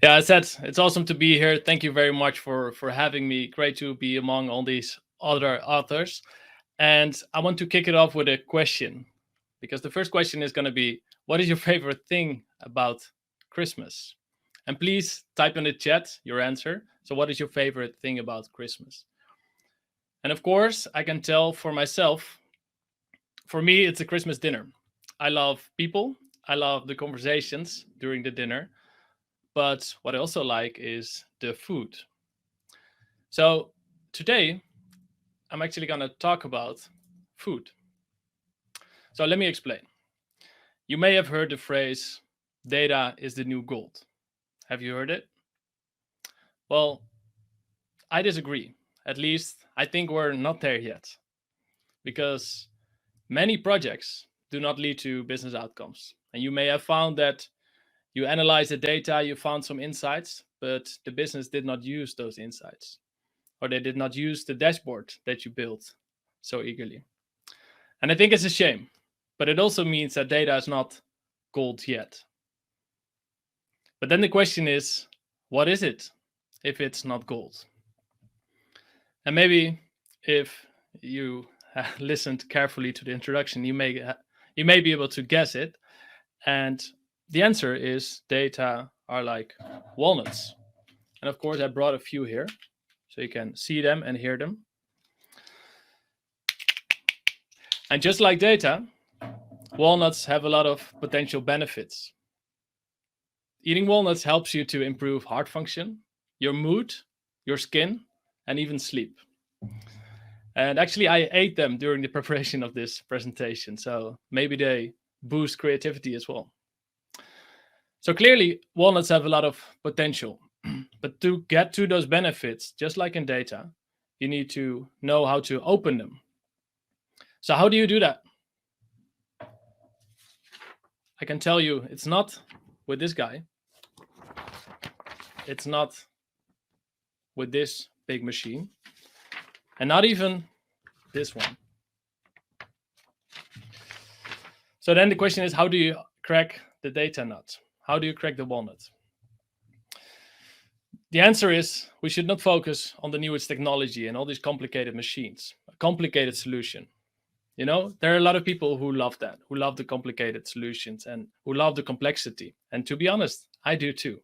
Yeah, I said it's awesome to be here. Thank you very much for having me. Great to be among all these other authors. And I want to kick it off with a question because the first question is going to be, what is your favorite thing about Christmas? And please type in the chat your answer. So what is your favorite thing about Christmas? And of course, I can tell for myself, for me, it's a Christmas dinner. I love people. I love the conversations during the dinner. But what I also like is the food. So today, I'm actually going to talk about food. So let me explain. You may have heard the phrase, data is the new gold. Have you heard it? Well, I disagree. At least I think we're not there yet. Because many projects do not lead to business outcomes. And you may have found that you analyzed the data, you found some insights, but the business did not use those insights, or they did not use the dashboard that you built so eagerly. And I think it's a shame, but it also means that data is not gold yet. But then the question is, what is it if it's not gold? And maybe if you listened carefully to the introduction, you may be able to guess it. And the answer is data are like walnuts. And of course, I brought a few here so you can see them and hear them. And just like data, walnuts have a lot of potential benefits. Eating walnuts helps you to improve heart function, your mood, your skin, and even sleep. And actually, I ate them during the preparation of this presentation, so maybe they boost creativity as well. So clearly, walnuts have a lot of potential. But to get to those benefits, just like in data, you need to know how to open them. So how do you do that? I can tell you, it's not with this guy. It's not with this big machine. And not even this one. So then the question is, how do you crack the data nut? How do you crack the walnut? The answer is, we should not focus on the newest technology and all these complicated machines, a complicated solution. You know, there are a lot of people who love that, who love the complicated solutions and who love the complexity. And to be honest, I do too.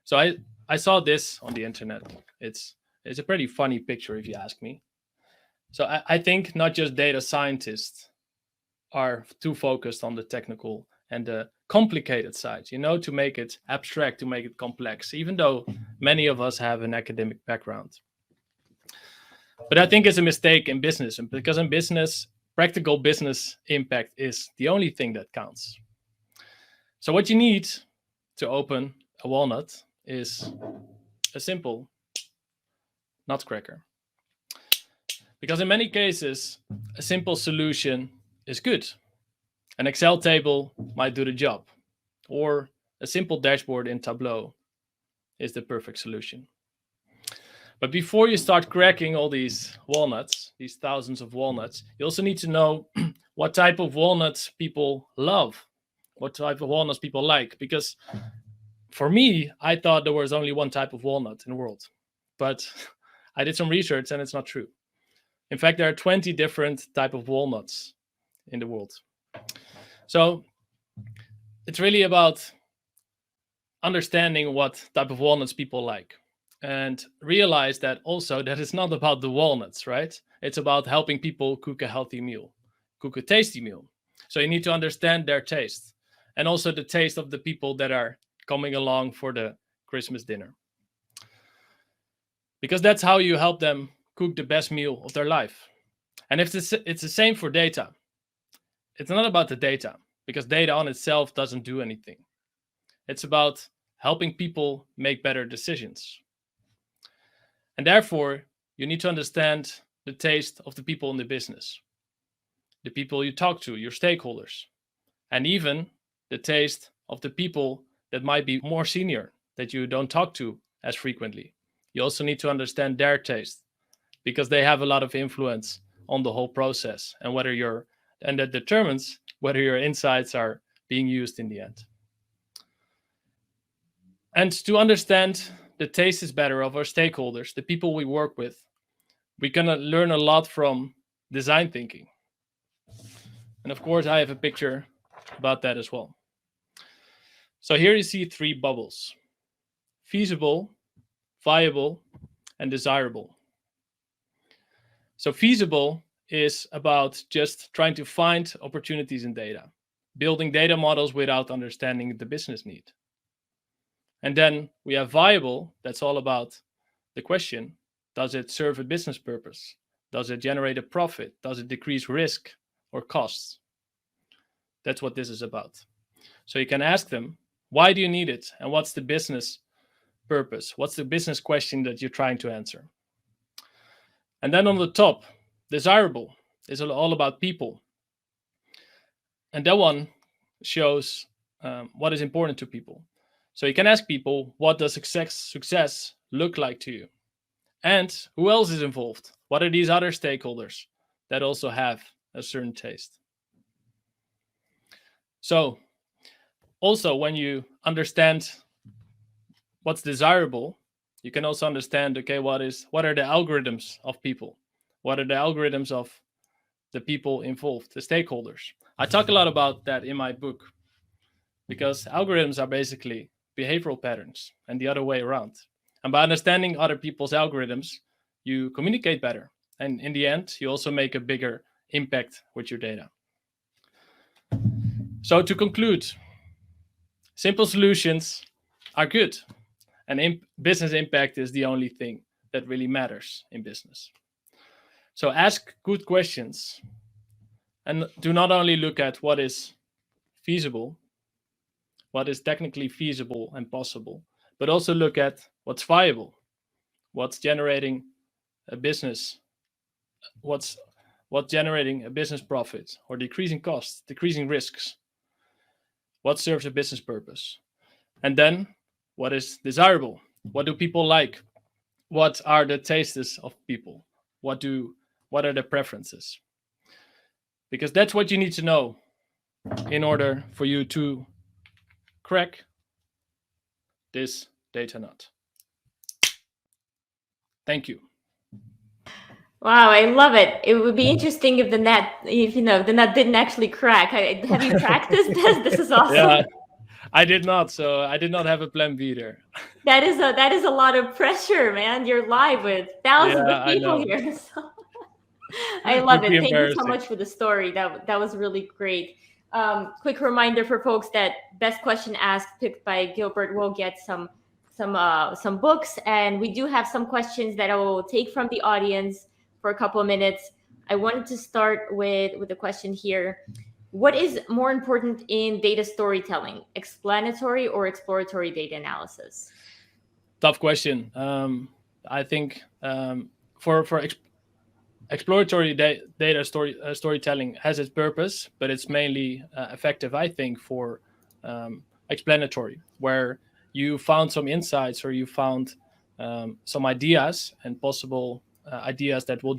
So I saw this on the internet. It's a pretty funny picture if you ask me. So I think not just data scientists are too focused on the technical and the complicated side, you know, to make it abstract, to make it complex, even though many of us have an academic background. But I think it's a mistake in business, and because in business, practical business impact is the only thing that counts. So what you need to open a walnut is a simple nutcracker. Because in many cases, a simple solution is good. An Excel table might do the job, or a simple dashboard in Tableau is the perfect solution. But before you start cracking all these walnuts, these thousands of walnuts, you also need to know what type of walnuts people love, what type of walnuts people like. Because for me, I thought there was only one type of walnut in the world. But I did some research and it's not true. In fact, there are 20 different types of walnuts in the world. So it's really about understanding what type of walnuts people like. And realize that also that it's not about the walnuts, right? It's about helping people cook a healthy meal, cook a tasty meal. So you need to understand their taste and also the taste of the people that are coming along for the Christmas dinner. Because that's how you help them cook the best meal of their life. And if it's the same for data. It's not about the data, because data on itself doesn't do anything. It's about helping people make better decisions. And therefore, you need to understand the taste of the people in the business, the people you talk to, your stakeholders, and even the taste of the people that might be more senior, that you don't talk to as frequently. You also need to understand their taste, because they have a lot of influence on the whole process and that determines whether your insights are being used in the end. And to understand the tastes better of our stakeholders, the people we work with, we can learn a lot from design thinking. And of course, I have a picture about that as well. So here you see 3 bubbles: feasible, viable, and desirable. So feasible is about just trying to find opportunities in data, building data models without understanding the business need. And then we have viable. That's all about the question: does it serve a business purpose? Does it generate a profit? Does it decrease risk or costs? That's what this is about. So you can ask them, why do you need it? And what's the business purpose? What's the business question that you're trying to answer? And then on the top, desirable is all about people. And that one shows what is important to people. So you can ask people, what does success look like to you? And who else is involved? What are these other stakeholders that also have a certain taste? So also, when you understand what's desirable, you can also understand, okay, what are the algorithms of people? What are the algorithms of the people involved, the stakeholders? I talk a lot about that in my book, because algorithms are basically behavioral patterns and the other way around. And by understanding other people's algorithms, you communicate better. And in the end, you also make a bigger impact with your data. So to conclude, simple solutions are good. And business impact is the only thing that really matters in business. So ask good questions. And do not only look at what is feasible, what is technically feasible and possible, but also look at what's viable, what's generating a business, what's generating a business profit, or decreasing costs, decreasing risks, what serves a business purpose. And then what is desirable? What do people like? What are the tastes of people? What are their preferences? Because that's what you need to know in order for you to crack this data nut. Thank you. Wow, I love it. It would be interesting if the nut didn't actually crack. Have you practiced this? This is awesome. Yeah, I did not. So I did not have a plan B there. That is a lot of pressure, man. You're live with thousands of people here. So I love it. Thank you so much for the story. That was really great. Quick reminder for folks that best question asked picked by Gilbert will get some books, and we do have some questions that I will take from the audience for a couple of minutes. I wanted to start with a question here. What is more important in data storytelling, explanatory or exploratory data analysis? Tough question. I think for exploratory data storytelling has its purpose, but it's mainly effective, I think, for explanatory, where you found some insights or you found some ideas and possible ideas that will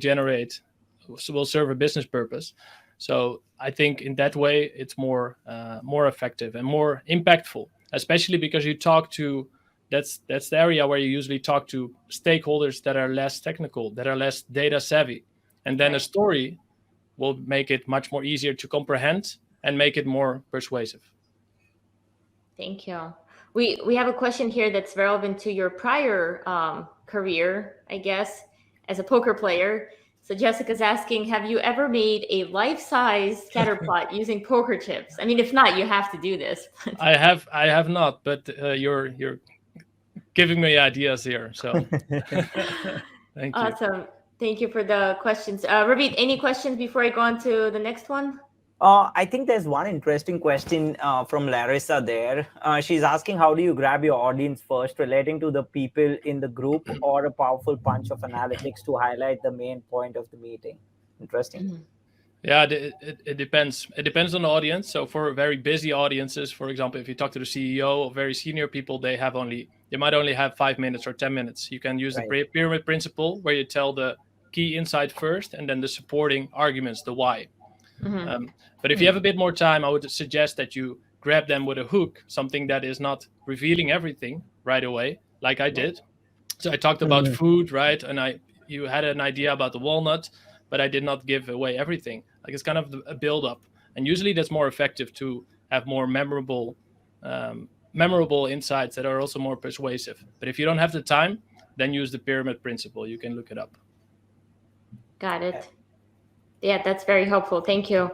serve a business purpose. So I think in that way it's more effective and more impactful, especially because you talk to that's the area where you usually talk to stakeholders that are less technical, that are less data savvy. And then a story will make it much more easier to comprehend and make it more persuasive. Thank you. We have a question here that's relevant to your prior career, I guess, as a poker player. So Jessica's asking, have you ever made a life-size scatter plot using poker chips? I mean, if not, you have to do this. I have not, but you're giving me ideas here. So thank you. Awesome. Thank you for the questions. Ravit, any questions before I go on to the next one? I think there's one interesting question from Larissa there. She's asking, how do you grab your audience first, relating to the people in the group or a powerful punch of analytics to highlight the main point of the meeting? Interesting. Mm-hmm. Yeah, it depends. It depends on the audience. So for very busy audiences, for example, if you talk to the CEO or very senior people, they might only have 5 minutes or 10 minutes. You can use the pyramid principle, where you tell the key insight first and then the supporting arguments, the why. Mm-hmm. But if you have a bit more time, I would suggest that you grab them with a hook, something that is not revealing everything right away, like I did. So I talked about food, right? And you had an idea about the walnut, but I did not give away everything. Like, it's kind of a build up. And usually that's more effective to have more memorable insights that are also more persuasive. But if you don't have the time, then use the pyramid principle. You can look it up. Got it. Yeah, that's very helpful. Thank you.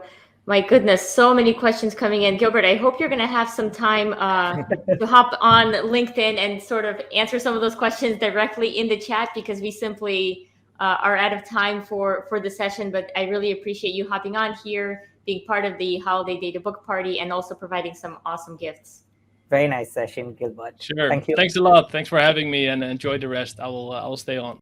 My goodness, so many questions coming in. Gilbert, I hope you're going to have some time to hop on LinkedIn and sort of answer some of those questions directly in the chat, because we simply are out of time for the session. But I really appreciate you hopping on here, being part of the Holiday Data Book Party, and also providing some awesome gifts. Very nice session, Gilbert. Sure. Thank you. Thanks a lot. Thanks for having me, and enjoy the rest. I will stay on.